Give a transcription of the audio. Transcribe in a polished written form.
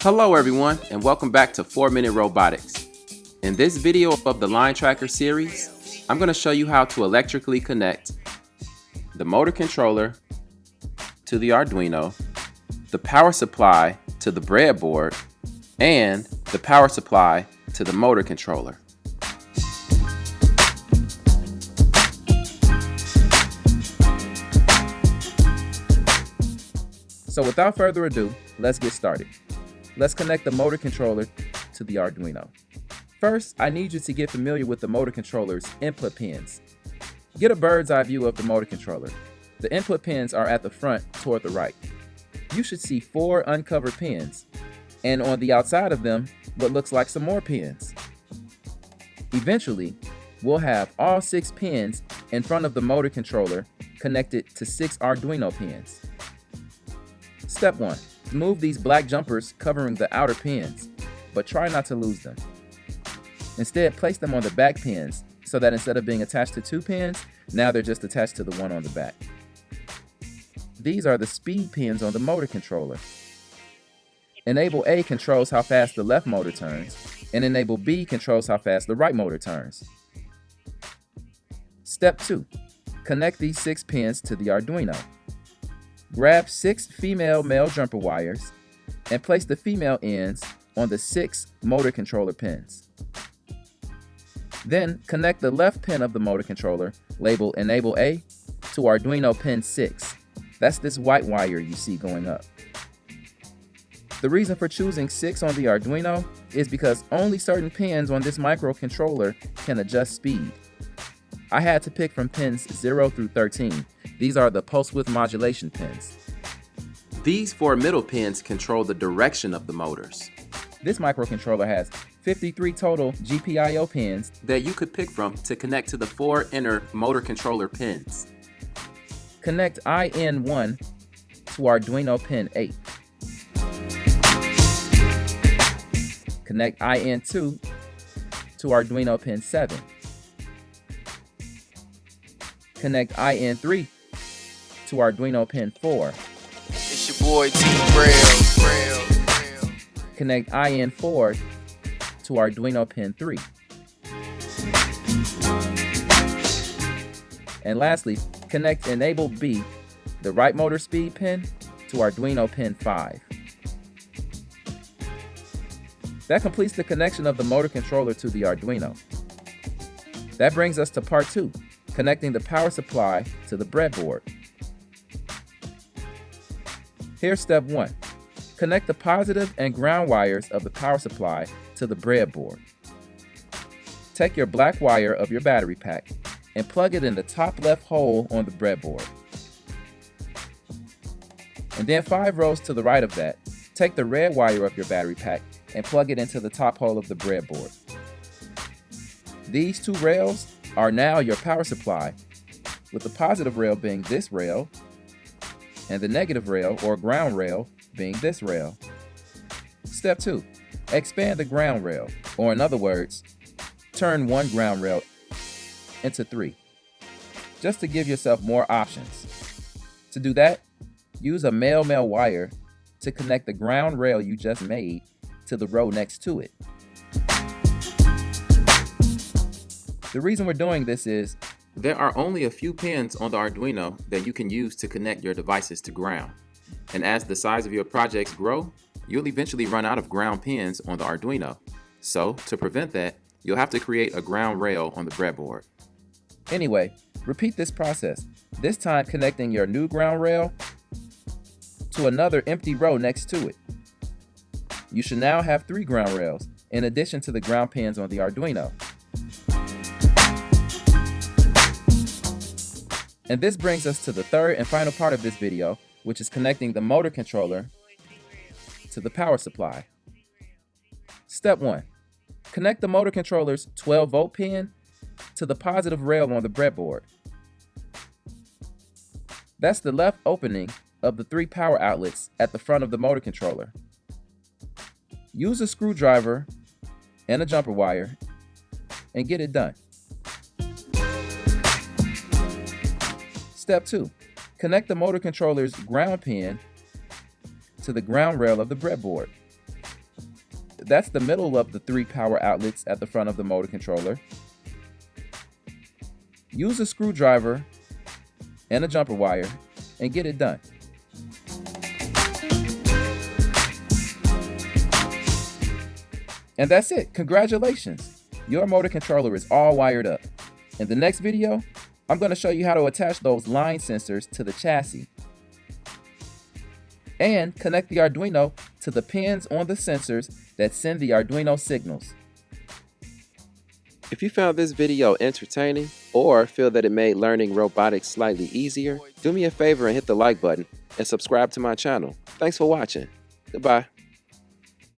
Hello everyone, and welcome back to 4-Minute Robotics. In this video of the Line Tracker series, I'm going to show you how to electrically connect the motor controller to the Arduino, the power supply to the breadboard, and the power supply to the motor controller. So without further ado, let's get started. Let's connect the motor controller to the Arduino. First, I need you to get familiar with the motor controller's input pins. Get a bird's eye view of the motor controller. The input pins are at the front toward the right. You should see 4 uncovered pins, and on the outside of them, what looks like some more pins. Eventually, we'll have all 6 pins in front of the motor controller connected to 6 Arduino pins. Step 1. Remove these black jumpers covering the outer pins, but try not to lose them. Instead, place them on the back pins so that instead of being attached to 2 pins, now they're just attached to the one on the back. These are the speed pins on the motor controller. Enable A controls how fast the left motor turns, and Enable B controls how fast the right motor turns. Step 2. Connect these 6 pins to the Arduino. Grab 6 female male jumper wires and place the female ends on the 6 motor controller pins. Then connect the left pin of the motor controller, labeled Enable A, to Arduino pin 6. That's this white wire you see going up. The reason for choosing 6 on the Arduino is because only certain pins on this microcontroller can adjust speed. I had to pick from pins 0 through 13. These are the pulse width modulation pins. These 4 middle pins control the direction of the motors. This microcontroller has 53 total GPIO pins that you could pick from to connect to the 4 inner motor controller pins. Connect IN1 to Arduino pin 8. Connect IN2 to Arduino pin 7. Connect IN3 to Arduino pin 4. It's your boy T Braille. Connect IN4 to Arduino pin 3. And lastly, connect Enable B, the right motor speed pin, to Arduino pin 5. That completes the connection of the motor controller to the Arduino. That brings us to part 2, connecting the power supply to the breadboard. Here's step 1. Connect the positive and ground wires of the power supply to the breadboard. Take your black wire of your battery pack and plug it in the top left hole on the breadboard. And then 5 rows to the right of that, take the red wire of your battery pack and plug it into the top hole of the breadboard. These 2 rails are now your power supply, with the positive rail being this rail, and the negative rail or ground rail being this rail. Step 2. Expand the ground rail, or in other words, turn 1 ground rail into 3, just to give yourself more options. To do that, use a male-male wire to connect the ground rail you just made to the row next to it. The reason we're doing this is there are only a few pins on the Arduino that you can use to connect your devices to ground. And as the size of your projects grow, you'll eventually run out of ground pins on the Arduino. So to prevent that, you'll have to create a ground rail on the breadboard. Anyway, repeat this process, this time connecting your new ground rail to another empty row next to it. You should now have 3 ground rails, in addition to the ground pins on the Arduino. And this brings us to the third and final part of this video, which is connecting the motor controller to the power supply. Step 1. Connect the motor controller's 12-volt pin to the positive rail on the breadboard. That's the left opening of the 3 power outlets at the front of the motor controller. Use a screwdriver and a jumper wire and get it done. Step 2. Connect the motor controller's ground pin to the ground rail of the breadboard. that's the middle of the 3 power outlets at the front of the motor controller. Use a screwdriver and a jumper wire and get it done. And that's it. Congratulations! Your motor controller is all wired up. In the next video, I'm going to show you how to attach those line sensors to the chassis and connect the Arduino to the pins on the sensors that send the Arduino signals. If you found this video entertaining or feel that it made learning robotics slightly easier, do me a favor and hit the like button and subscribe to my channel. Thanks for watching. Goodbye.